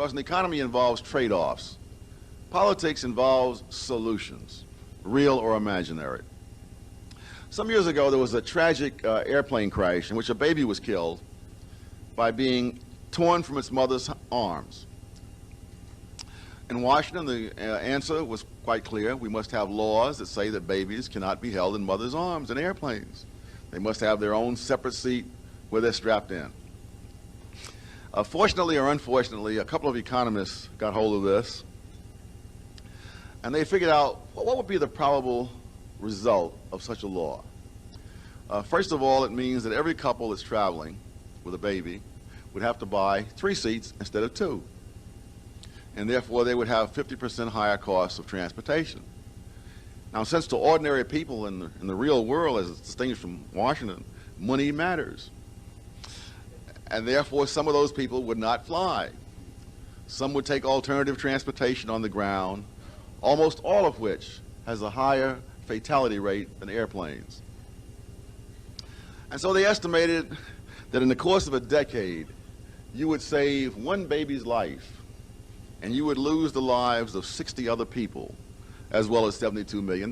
because an economy involves trade-offs. Politics involves solutions, real or imaginary. Some years ago, there was a tragic airplane crash in which a baby was killed by being torn from its mother's arms. In Washington, the answer was quite clear. We must have laws that say that babies cannot be held in mothers' arms in airplanes. They must have their own separate seat where they're strapped in. Fortunately or unfortunately, a couple of economists got hold of this, and they figured out what would be the probable result of such a law. First of all, it means that every couple that's traveling with a baby would have to buy 3 seats instead of 2. And therefore, they would have 50% higher costs of transportation. Now, since to ordinary people in the real world, as distinguished from Washington, money matters. And therefore, some of those people would not fly. Some would take alternative transportation on the ground, almost all of which has a higher fatality rate than airplanes. And so they estimated that in the course of a decade, you would save 1 baby's life, and you would lose the lives of 60 other people, as well as $72 million.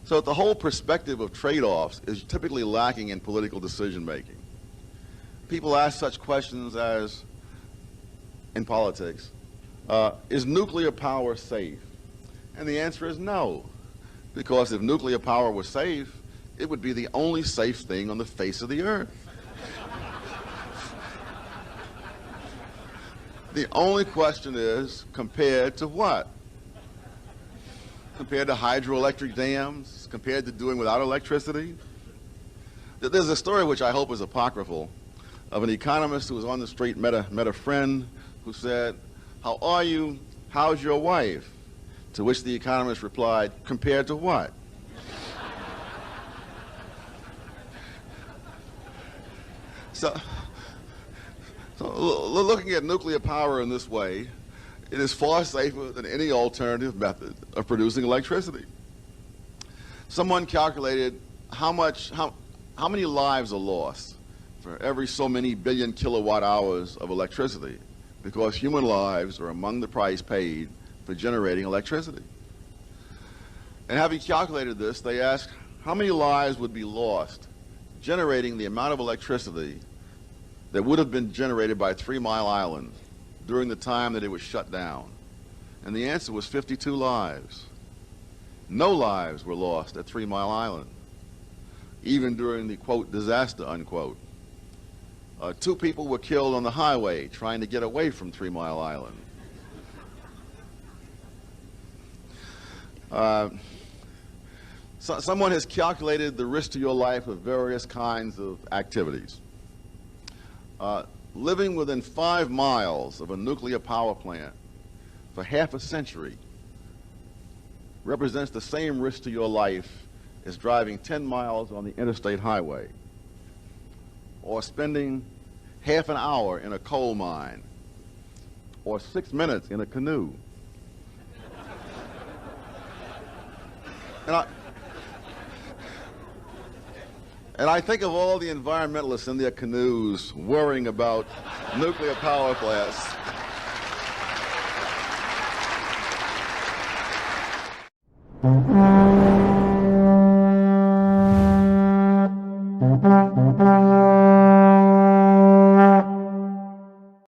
So the whole perspective of trade-offs is typically lacking in political decision-making. People ask such questions as, in politics, is nuclear power safe? And the answer is no, because if nuclear power was safe, it would be the only safe thing on the face of the earth. The only question is, compared to what? Compared to hydroelectric dams? Compared to doing without electricity? There's a story which I hope is apocryphal of an economist who was on the street, met a friend who said, "How are you? How's your wife?" To which the economist replied, "Compared to what?" So looking at nuclear power in this way, it is far safer than any alternative method of producing electricity. Someone calculated how many lives are lost for every so many billion kilowatt hours of electricity, because human lives are among the price paid for generating electricity. And having calculated this, they asked how many lives would be lost generating the amount of electricity that would have been generated by 3 Mile Island during the time that it was shut down. And the answer was 52 lives. No lives were lost at 3 Mile Island, even during the, quote, disaster, unquote. 2 people were killed on the highway trying to get away from 3 Mile Island. Someone has calculated the risk to your life of various kinds of activities. Living within 5 miles of a nuclear power plant for half a century represents the same risk to your life as driving 10 miles on the interstate highway, or spending half an hour in a coal mine, or 6 minutes in a canoe. And I think of all the environmentalists in their canoes worrying about nuclear power plants.